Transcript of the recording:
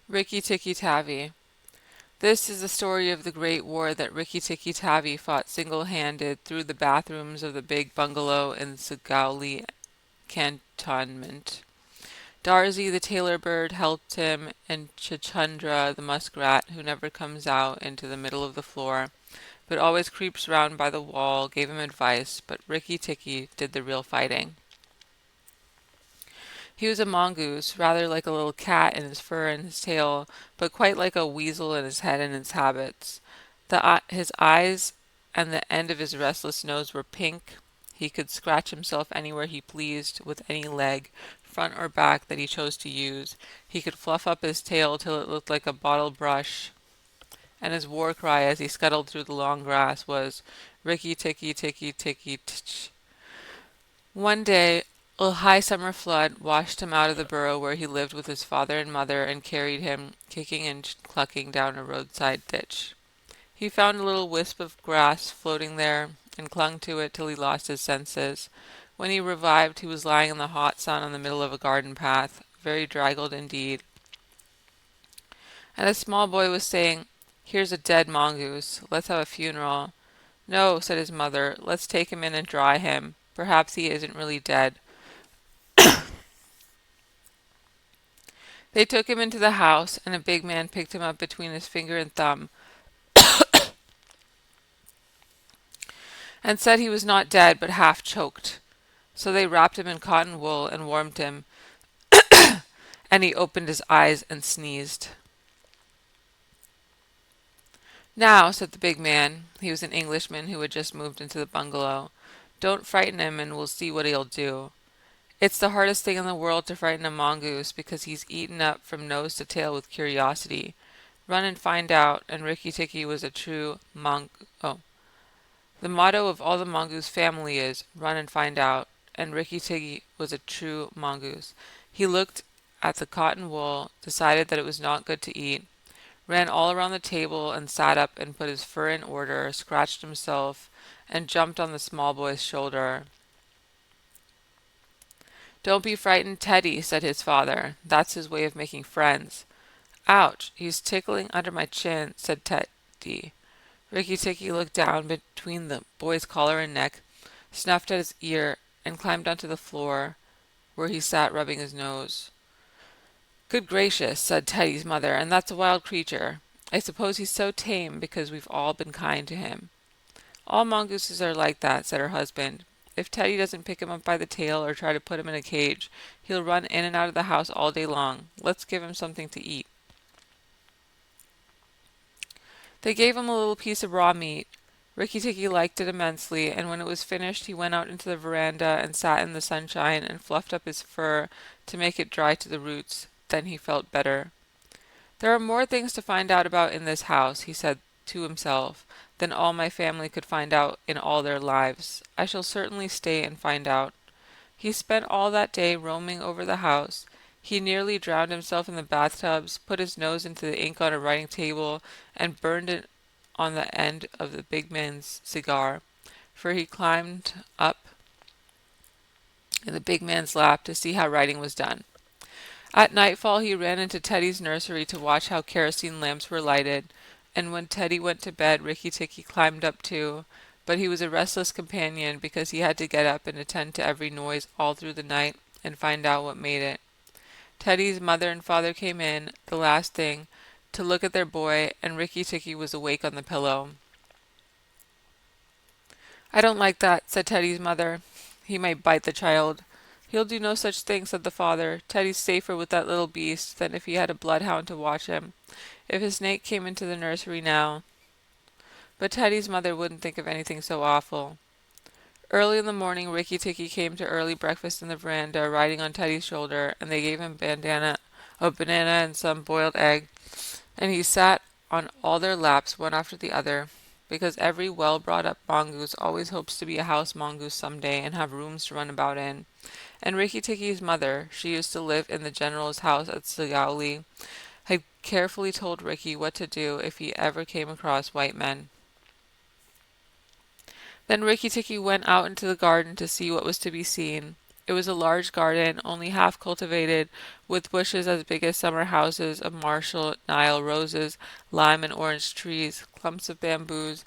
Rikki Tikki Tavi. This is the story of the great war that Rikki Tikki Tavi fought single-handed through the bathrooms of the big bungalow in Sugauli cantonment. Darzee the tailor bird helped him, and Chuchundra the muskrat, who never comes out into the middle of the floor, but always creeps round by the wall, gave him advice, but Rikki Tikki did the real fighting. He was a mongoose, rather like a little cat in his fur and his tail, but quite like a weasel in his head and his habits. His eyes and the end of his restless nose were pink. He could scratch himself anywhere he pleased with any leg, front or back, that he chose to use. He could fluff up his tail till it looked like a bottle brush, and his war cry as he scuttled through the long grass was Rikki Tikki Tikki Tikki Tch. One day a high summer flood washed him out of the burrow where he lived with his father and mother and carried him, kicking and clucking, down a roadside ditch. He found a little wisp of grass floating there and clung to it till he lost his senses. When he revived, he was lying in the hot sun on the middle of a garden path, very draggled indeed. And a small boy was saying, "Here's a dead mongoose. Let's have a funeral." "No," said his mother, "let's take him in and dry him. Perhaps he isn't really dead." They took him into the house, and a big man picked him up between his finger and thumb, and said he was not dead, but half choked. So they wrapped him in cotton wool and warmed him, and he opened his eyes and sneezed. "Now," said the big man, he was an Englishman who had just moved into the bungalow, "don't frighten him, and we'll see what he'll do. It's the hardest thing in the world to frighten a mongoose, because he's eaten up from nose to tail with curiosity. Run and find out." And Rikki Tikki was a true the motto of all the mongoose family is "Run and find out," and Rikki Tikki was a true mongoose. He looked at the cotton wool, decided that it was not good to eat, ran all around the table and sat up and put his fur in order, scratched himself, and jumped on the small boy's shoulder. "Don't be frightened, Teddy," said his father. "That's his way of making friends." "Ouch, he's tickling under my chin," said Teddy. Rikki Tikki looked down between the boy's collar and neck, snuffed at his ear, and climbed onto the floor, where he sat rubbing his nose. "Good gracious," said Teddy's mother, "and that's a wild creature. I suppose he's so tame because we've all been kind to him." "All mongooses are like that," said her husband. "If Teddy doesn't pick him up by the tail or try to put him in a cage, he'll run in and out of the house all day long. Let's give him something to eat." They gave him a little piece of raw meat. Rikki Tikki liked it immensely, and when it was finished he went out into the veranda and sat in the sunshine and fluffed up his fur to make it dry to the roots. Then he felt better. "There are more things to find out about in this house," he said to himself, "than all my family could find out in all their lives. I shall certainly stay and find out." He spent all that day roaming over the house. He nearly drowned himself in the bathtubs, put his nose into the ink on a writing table, and burned it on the end of the big man's cigar, for he climbed up in the big man's lap to see how writing was done. At nightfall he ran into Teddy's nursery to watch how kerosene lamps were lighted, and when Teddy went to bed Rikki Tikki climbed up too, but he was a restless companion because he had to get up and attend to every noise all through the night and find out what made it. Teddy's mother and father came in, the last thing, to look at their boy, and Rikki Tikki was awake on the pillow. "I don't like that," said Teddy's mother. "He might bite the child." "He'll do no such thing," said the father. "Teddy's safer with that little beast than if he had a bloodhound to watch him. If a snake came into the nursery now—" But Teddy's mother wouldn't think of anything so awful. Early in the morning Rikki Tikki came to early breakfast in the veranda, riding on Teddy's shoulder, and they gave him a banana and some boiled egg, and he sat on all their laps one after the other, because every well-brought-up mongoose always hopes to be a house mongoose some day and have rooms to run about in. And Rikki Tikki's mother, she used to live in the general's house at Sugauli, had carefully told Rikki what to do if he ever came across white men. Then Rikki Tikki went out into the garden to see what was to be seen. It was a large garden, only half cultivated, with bushes as big as summer houses of Marshall Nile roses, lime and orange trees, clumps of bamboos,